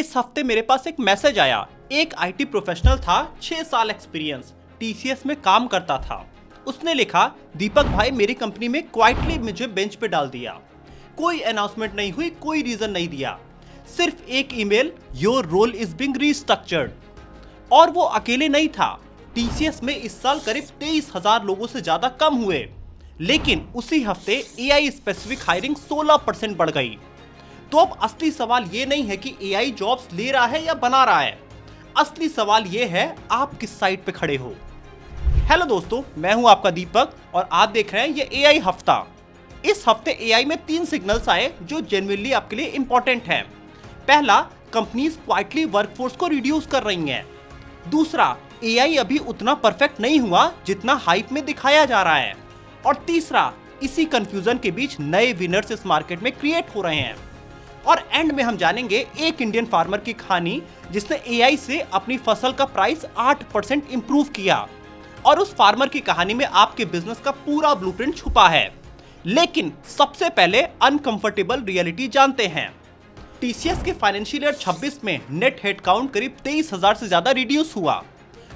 इस हफ्ते मेरे पास एक मैसेज आया। एक आईटी प्रोफेशनल था, 6 साल एक्सपीरियंस, टीसीएस में काम करता था। उसने लिखा, दीपक भाई मेरी कंपनी में क्वाइटली मुझे बेंच पे डाल दिया। कोई अनाउंसमेंट नहीं हुई, कोई रीजन नहीं दिया, सिर्फ एक email, your role is being restructured. और वो अकेले नहीं था। टीसीएस में इस साल करीब 23,000 लोगों से ज्यादा कम हुए, लेकिन उसी हफ्ते एआई स्पेसिफिक हायरिंग 16% बढ़ गई। तो अब असली सवाल ये नहीं है कि एआई जॉब्स ले रहा है या बना रहा है, असली सवाल ये है आप किस साइड पे खड़े हो। हेलो दोस्तों, मैं हूं आपका दीपक और आप देख रहे हैं ये एआई हफ्ता। इस हफ्ते एआई में 3 सिग्नल्स आए जो जेन्युइनली आपके लिए इंपॉर्टेंट हैं। पहला, कंपनीज क्वाइटली वर्कफोर्स को रिड्यूस कर रही हैं। दूसरा, एआई अभी उतना परफेक्ट नहीं हुआ जितना हाइप में दिखाया जा रहा है। और तीसरा, इसी कंफ्यूजन के बीच नए विनर्स इस मार्केट में क्रिएट हो रहे हैं। और एंड में हम जानेंगे एक इंडियन फार्मर की कहानी जिसने एआई से अपनी फसल का प्राइस 8% इंप्रूव किया। और उस फार्मर की कहानी में आपके बिजनेस का पूरा ब्लूप्रिंट छुपा है। लेकिन सबसे पहले अनकंफर्टेबल रियलिटी जानते हैं। टीसीएस के फाइनेंशियल ईयर 26 में नेट हेडकाउंट करीब 23,000 से ज्यादा रिड्यूस हुआ।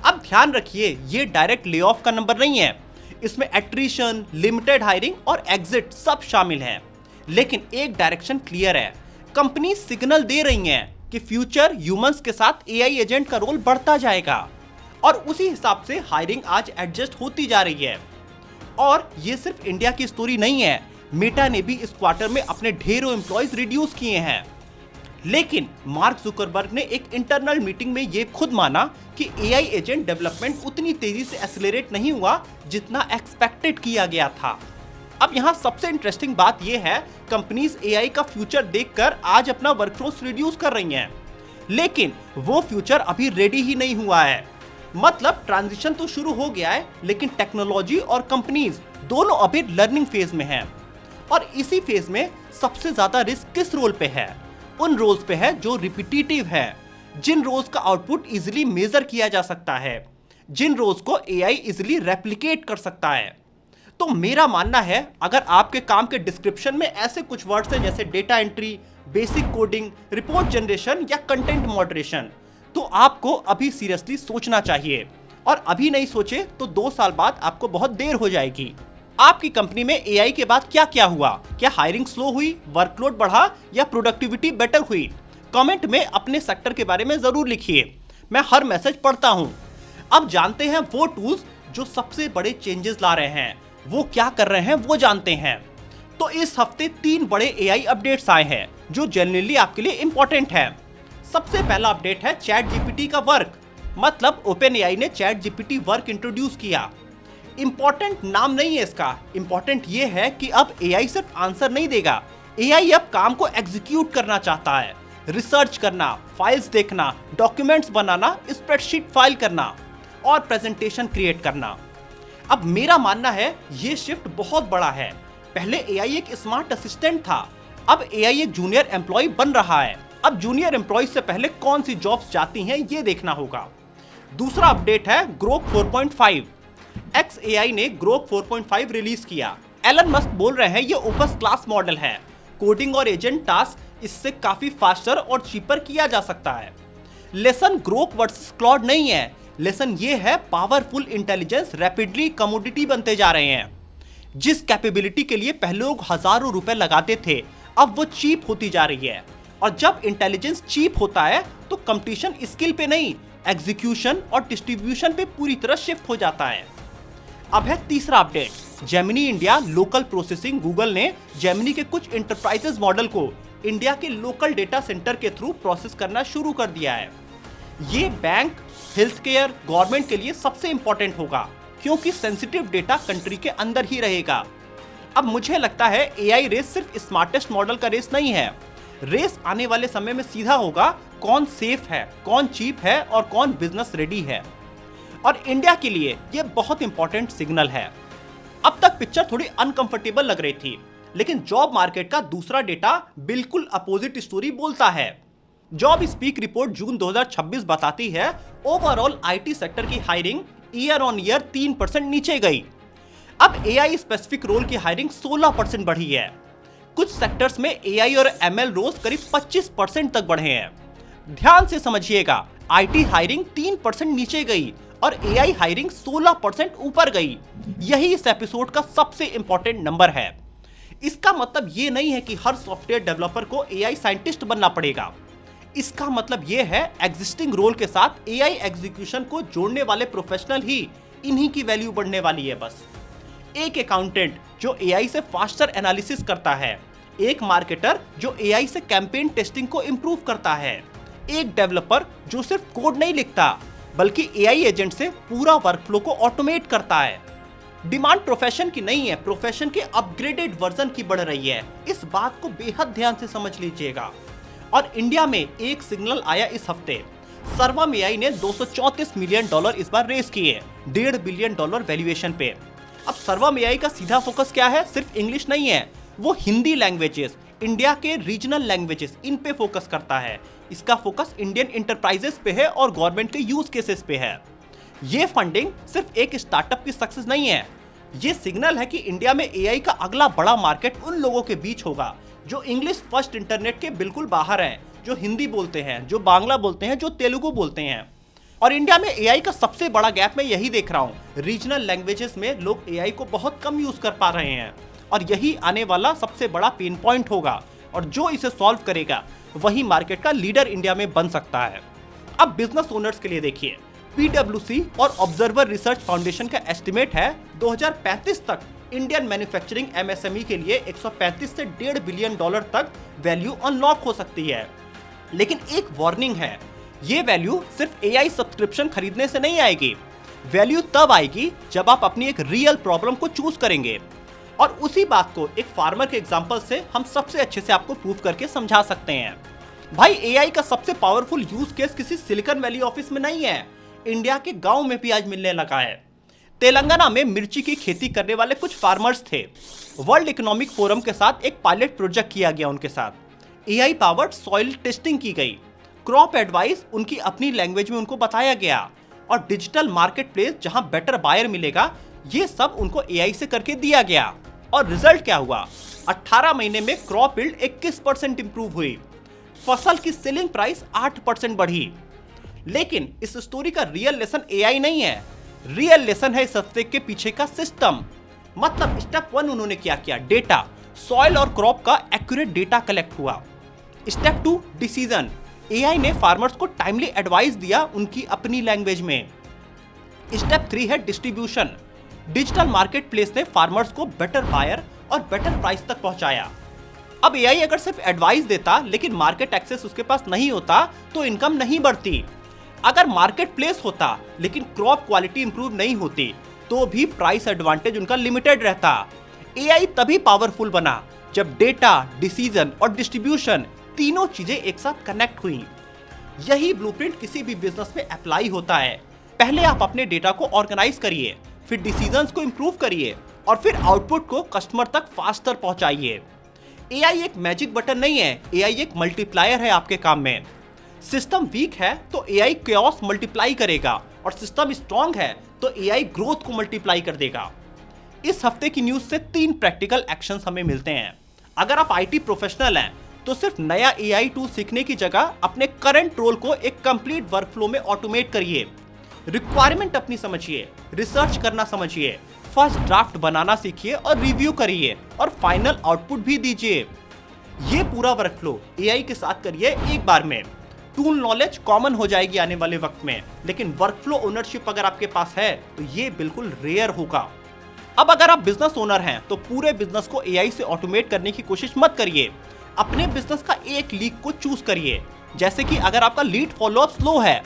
अब ध्यान रखिए, ये डायरेक्ट ले ऑफ का नंबर नहीं है, इसमें एट्रिशन, लिमिटेड हायरिंग और एग्जिट सब शामिल हैं। लेकिन एक डायरेक्शन क्लियर है, कंपनी सिग्नल दे रही हैं कि फ्यूचर ह्यूमंस के साथ एआई एजेंट का रोल बढ़ता जाएगा। और उसी हिसाब से हायरिंग आज एडजस्ट होती जा रही है। और ये सिर्फ इंडिया की स्टोरी नहीं है, मेटा ने भी इस क्वार्टर में अपने ढेरों एम्प्लॉयज रिड्यूस किए हैं। लेकिन मार्क जुकरबर्ग ने एक इंटरनल मीटिंग में ये खुद माना कि एआई एजेंट डेवलपमेंट उतनी तेजी से एक्सेलरेट नहीं हुआ जितना एक्सपेक्टेड किया गया था। अब यहाँ सबसे इंटरेस्टिंग बात यह है, कंपनीज एआई का फ्यूचर देखकर आज अपना वर्कफोर्स रिड्यूस कर रही हैं, लेकिन वो फ्यूचर अभी रेडी ही नहीं हुआ है। मतलब ट्रांजिशन तो शुरू हो गया है, लेकिन टेक्नोलॉजी और कंपनीज दोनों अभी लर्निंग फेज में हैं। और इसी फेज में सबसे ज्यादा रिस्क किस रोल पे है? उन रोल्स पे है जो रिपीटेटिव है, जिन रोल्स का आउटपुट इजिली मेजर किया जा सकता है, जिन रोल्स को एआई इजिली रेप्लिकेट कर सकता है। तो मेरा मानना है, अगर आपके काम के डिस्क्रिप्शन में ऐसे कुछ वर्ड्स हैं जैसे data entry, basic coding, report generation या कंटेंट मॉडरेशन, तो आपको अभी सीरियसली सोचना चाहिए। और अभी नहीं सोचे तो 2 साल बाद आपको बहुत देर हो जाएगी। आपकी कंपनी में एआई के बाद क्या क्या हुआ? क्या हायरिंग स्लो हुई, वर्कलोड बढ़ा या प्रोडक्टिविटी बेटर हुई? कमेंट में अपने सेक्टर के बारे में जरूर लिखिए, मैं हर मैसेज पढ़ता हूं। अब जानते हैं वो टूल्स जो सबसे बड़े चेंजेस ला रहे हैं, वो क्या कर रहे हैं वो जानते हैं। तो इस हफ्ते 3 बड़े एआई अपडेट्स आए हैं जो जेन्युइनली आपके लिए इंपॉर्टेंट है। सबसे पहला अपडेट है चैट जीपीटी का वर्क, मतलब ओपन एआई ने चैट जीपीटी वर्क इंट्रोड्यूस किया। इंपॉर्टेंट नाम नहीं है इसका, इंपॉर्टेंट ये है कि अब एआई सिर्फ आंसर नहीं देगा, एआई अब काम को एग्जीक्यूट करना चाहता है। रिसर्च करना, फाइल्स देखना, डॉक्यूमेंट्स बनाना, स्प्रेडशीट फाइल करना और प्रेजेंटेशन क्रिएट करना। अब मेरा मानना है ये शिफ्ट बहुत बड़ा है। पहले एआई एक स्मार्ट असिस्टेंट था, अब एआई एक जूनियर एम्प्लॉय बन रहा है। अब जूनियर एम्प्लॉय से पहले कौन सी जॉब्स जाती हैं ये देखना होगा। दूसरा अपडेट है ग्रोक 4.5। XAI ने ग्रोक 4.5 रिलीज किया। एलन मस्क बोल रहे हैं ये ओपन क्लास मॉडल है, कोडिंग और एजेंट टास्क इससे काफी फास्टर और चीपर किया जा सकता है। लेसन ग्रोक वर्सेस क्लॉड नहीं है, लेसन ये है पावरफुल इंटेलिजेंस रैपिडली कमोडिटी बनते जा रहे हैं। जिस कैपेबिलिटी के लिए पहले लोग हजारों रुपए लगाते थे, अब वो चीप होती जा रही है। और जब इंटेलिजेंस चीप होता है तो कंपटीशन स्किल पे नहीं, एग्जीक्यूशन और डिस्ट्रीब्यूशन पे पूरी तरह शिफ्ट हो जाता है। अब है तीसरा update, Gemini India local processing. Google ने जेमिनी के कुछ इंटरप्राइजेज मॉडल को इंडिया के लोकल डेटा सेंटर के थ्रू प्रोसेस करना शुरू कर दिया है। ये बैंक, हेल्थ केयर, गवर्नमेंट के लिए सबसे इंपॉर्टेंट होगा क्योंकि सेंसिटिव डेटा कंट्री के अंदर ही रहेगा। अब मुझे लगता है एआई रेस सिर्फ स्मार्टेस्ट मॉडल का रेस नहीं है, रेस आने वाले समय में सीधा होगा कौन सेफ है, कौन चीप है और कौन बिजनेस रेडी है। और इंडिया के लिए यह बहुत इंपॉर्टेंट सिग्नल है। अब तक पिक्चर थोड़ी अनकंफर्टेबल लग रही थी, लेकिन जॉब मार्केट का दूसरा डेटा बिल्कुल अपोजिट स्टोरी बोलता है। जॉब स्पीक रिपोर्ट जून 2026 बताती है ओवरऑल आईटी सेक्टर की हायरिंग ईयर ऑन ईयर 3% नीचे गई। अब एआई स्पेसिफिक रोल की हायरिंग 16% बढ़ी है। कुछ सेक्टर्स में एआई और एमएल रोल्स करीब 25% तक बढ़े हैं। ध्यान से समझिएगा, आईटी हायरिंग 3% नीचे गई और एआई हायरिंग 16% ऊपर गई। यही इस एपिसोड का सबसे इंपॉर्टेंट नंबर है। इसका मतलब ये नहीं है कि हर सॉफ्टवेयर डेवलपर को एआई साइंटिस्ट बनना पड़ेगा। इसका मतलब ये है एग्जिस्टिंग रोल के साथ एआई एग्जीक्यूशन को जोड़ने वाले प्रोफेशनल ही इन्हीं की वैल्यू बढ़ने वाली है। बस एक अकाउंटेंट जो एआई से फास्टर एनालिसिस करता है, एक मार्केटर जो एआई से कैंपेन टेस्टिंग को इंप्रूव करता है, एक डेवलपर जो सिर्फ कोड नहीं लिखता बल्कि एआई एजेंट से पूरा वर्कफ्लो को ऑटोमेट करता है। डिमांड प्रोफेशन की नहीं है, प्रोफेशन के अपग्रेडेड वर्जन की बढ़ रही है। इस बात को बेहद ध्यान से समझ लीजिएगा। और इंडिया में एक सिग्नल आया इस हफ्ते। सर्वम एआई ने $234 मिलियन इस बार रेस किए, $1.5 बिलियन वैल्यूएशन पे। अब सर्वम एआई का सीधा फोकस क्या है? सिर्फ इंग्लिश नहीं है, वो हिंदी लैंग्वेजेस, इंडिया के रीजनल लैंग्वेजेस, इन पे फोकस करता है। इसका फोकस इंडियन इंटरप्राइजेस पे है और गवर्नमेंट के यूज केसेस पे है। ये फंडिंग सिर्फ एक स्टार्टअप की सक्सेस नहीं है, ये सिग्नल है कि इंडिया में एआई का अगला बड़ा मार्केट उन लोगों के बीच होगा जो इंग्लिश फर्स्ट इंटरनेट के बिल्कुल बाहर हैं, जो हिंदी बोलते हैं, जो बांग्ला बोलते हैं, जो तेलुगु बोलते हैं। और इंडिया में एआई का सबसे बड़ा गैप मैं यही देख रहा हूँ। रीजनल लैंग्वेजेस में लोग एआई को बहुत कम यूज कर पा रहे हैं और यही आने वाला सबसे बड़ा पेन पॉइंट होगा। और जो इसे सॉल्व करेगा वही मार्केट का लीडर इंडिया में बन सकता है। अब बिजनेस ओनर्स के लिए देखिए, PwC और ऑब्जर्वर रिसर्च फाउंडेशन का एस्टिमेट है 2035 तक इंडियन मैन्युफैक्चरिंग MSME के लिए 135 से $1.5 बिलियन तक वैल्यू अनलॉक हो सकती है। लेकिन एक वार्निंग है, ये वैल्यू सिर्फ एआई सब्सक्रिप्शन खरीदने से नहीं आएगी। वैल्यू तब आएगी जब आप अपनी एक रियल प्रॉब्लम को चूज करेंगे। और उसी बात को एक फार्मर के एग्जांपल से हम सबसे अच्छे से आपको प्रूव करके समझा सकते हैं। भाई, एआई का सबसे पावरफुल यूज केस किसी सिलिकॉन वैली ऑफिस में नहीं है, इंडिया के गांव में भी आज मिलने लगा है। तेलंगाना में मिर्ची की खेती करने वाले कुछ फार्मर्स थे। वर्ल्ड इकोनॉमिक फोरम के साथ एक पायलट प्रोजेक्ट किया गया उनके साथ। एआई पावर्ड सॉइल टेस्टिंग की गई, क्रॉप एडवाइस उनकी अपनी लैंग्वेज में उनको बताया गया और डिजिटल मार्केट प्लेस जहां बेटर बायर मिलेगा, ये सब उनको एआई से करके दिया गया। और रिजल्ट क्या हुआ? 18 महीने में क्रॉप यील्ड 21% इंप्रूव हुई, फसल की सेलिंग प्राइस 8% बढ़ी। लेकिन इस स्टोरी का रियल लेसन एआई नहीं है, रियल लेसन है इस हफ्ते के पीछे का सिस्टम। मतलब स्टेप 1 उन्होंने क्या किया? डेटा, सॉइल और क्रॉप का एक्यूरेट डेटा कलेक्ट हुआ। स्टेप 2 डिसीजन, एआई ने फार्मर्स को टाइमली एडवाइस दिया उनकी अपनी लैंग्वेज में। स्टेप 3 है डिस्ट्रीब्यूशन, डिजिटल मार्केट प्लेस ने फार्मर्स को बेटर बायर और बेटर प्राइस तक पहुंचाया। अब एआई अगर सिर्फ एडवाइस देता लेकिन मार्केट एक्सेस उसके पास नहीं होता तो इनकम नहीं बढ़ती। अगर मार्केट प्लेस होता लेकिन क्रॉप क्वालिटी इंप्रूव नहीं होती तो भी प्राइस एडवांटेज उनका लिमिटेड रहता। एआई तभी पावरफुल बना जब डेटा, डिसीजन और डिस्ट्रीब्यूशन तीनों चीजें एक साथ कनेक्ट हुई। यही ब्लूप्रिंट किसी भी बिजनेस में अप्लाई होता है। पहले आप अपने डेटा को ऑर्गेनाइज करिए, फिर डिसीजंस को इंप्रूव करिए और फिर आउटपुट को कस्टमर तक फास्टर पहुंचाइए। एआई एक मैजिक बटन नहीं है, एआई एक मल्टीप्लायर है आपके काम में। सिस्टम वीक है तो एआई chaos मल्टीप्लाई करेगा और सिस्टम स्ट्रॉन्ग है तो एआई ग्रोथ को मल्टीप्लाई कर देगा। इस हफ्ते की न्यूज से 3 प्रैक्टिकल एक्शंस हमें मिलते हैं। अगर आप आईटी प्रोफेशनल हैं तो सिर्फ नया एआई टूल सीखने की जगह अपने करंट रोल को एक कंप्लीट वर्कफ्लो में ऑटोमेट करिए। रिक्वायरमेंट अपनी समझिए, रिसर्च करना समझिए, फर्स्ट ड्राफ्ट बनाना सीखिए और रिव्यू करिए और फाइनल आउटपुट भी दीजिए। ये पूरा वर्कफ्लो एआई के साथ करिए एक बार में। टूल नॉलेज कॉमन हो जाएगी आने वाले वक्त में, लेकिन वर्कफ्लो ओनरशिप अगर आपके पास है तो ये बिल्कुल रेयर होगा। अब अगर आप बिजनेस ओनर हैं तो पूरे बिजनेस को एआई से ऑटोमेट करने की कोशिश मत करिए। अपने बिजनेस का एक लीक को चूज करिए। जैसे कि अगर आपका लीड फॉलोअप स्लो है,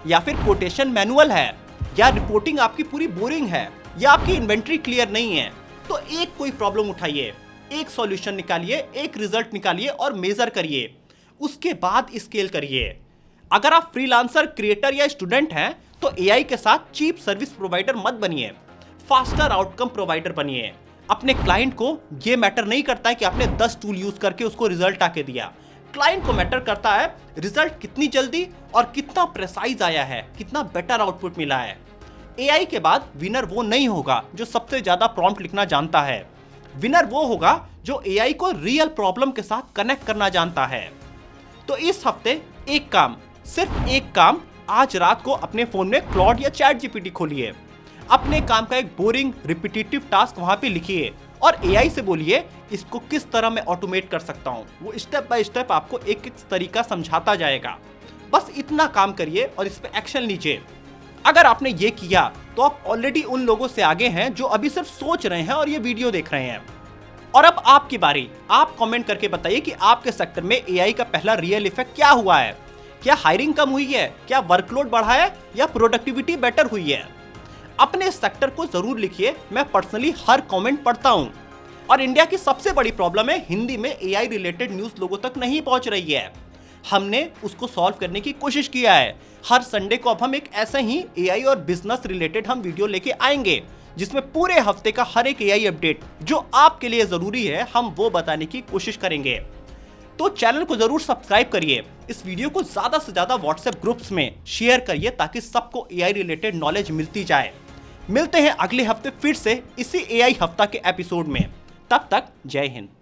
या फिर कोटेशन मैनुअल है, या रिपोर्टिंग आपकी पूरी बोरिंग है, या आपकी इन्वेंट्री क्लियर नहीं है, तो एक कोई प्रॉब्लम उठाइए, एक सॉल्यूशन निकालिए, एक रिजल्ट निकालिए और मेजर करिए। उसके बाद स्केल करिए। अगर आप फ्रीलांसर, क्रिएटर या स्टूडेंट हैं तो एआई के साथ चीप सर्विस प्रोवाइडर मत बनिए, फास्टर आउटकम प्रोवाइडर बनिए। अपने क्लाइंट को ये मैटर नहीं करता है कि आपने 10 टूल यूज करके उसको रिजल्ट आके दिया। क्लाइंट को मैटर करता है रिजल्ट कितनी जल्दी और कितना प्रेसाइज आया है, कितना बेटर आउटपुट मिला है। एआई के बाद विनर वो नहीं होगा जो सबसे ज्यादा प्रॉम्प्ट लिखना जानता है। विनर वो होगा जो एआई को रियल प्रॉब्लम के साथ कनेक्ट करना जानता है। तो इस हफ्ते एक काम, सिर्फ एक काम, आज रात को अपने फोन में क्लॉड या चैट जीपीटी खोलिए, अपने काम का एक बोरिंग रिपीटेटिव टास्क वहां पे लिखिए और एआई से बोलिए इसको किस तरह मैं ऑटोमेट कर सकता हूं। वो स्टेप बाय स्टेप आपको एक एक तरीका समझाता जाएगा। बस इतना काम करिए और इस पे एक्शन लीजिए। अगर आपने ये किया तो आप ऑलरेडी उन लोगों से आगे हैं जो अभी सिर्फ सोच रहे हैं और ये वीडियो देख रहे हैं। और अब आपकी बारी, आप कमेंट करके बताइए कि आपके सेक्टर में एआई का पहला रियल इफेक्ट क्या हुआ है। क्या हायरिंग कम हुई है, क्या वर्कलोड बढ़ा है या प्रोडक्टिविटी बेटर हुई है। अपने सेक्टर को जरूर लिखिए, मैं पर्सनली हर कमेंट पढ़ता हूं। और इंडिया की सबसे बड़ी प्रॉब्लम है हिंदी में एआई रिलेटेड न्यूज लोगों तक नहीं पहुंच रही है। हमने उसको सॉल्व करने की कोशिश किया है। हर संडे को अब हम एक ऐसे ही एआई और बिजनेस रिलेटेड हम वीडियो लेके आएंगे जिसमें पूरे हफ्ते का हर एक एआई अपडेट जो आपके लिए जरूरी है हम वो बताने की कोशिश करेंगे। तो चैनल को जरूर सब्सक्राइब करिए, इस वीडियो को ज्यादा से ज्यादा व्हाट्सएप ग्रुप्स में शेयर करिए ताकि सबको एआई रिलेटेड नॉलेज मिलती जाए। मिलते हैं अगले हफ्ते फिर से इसी एआई हफ्ता के एपिसोड में। तब तक जय हिंद।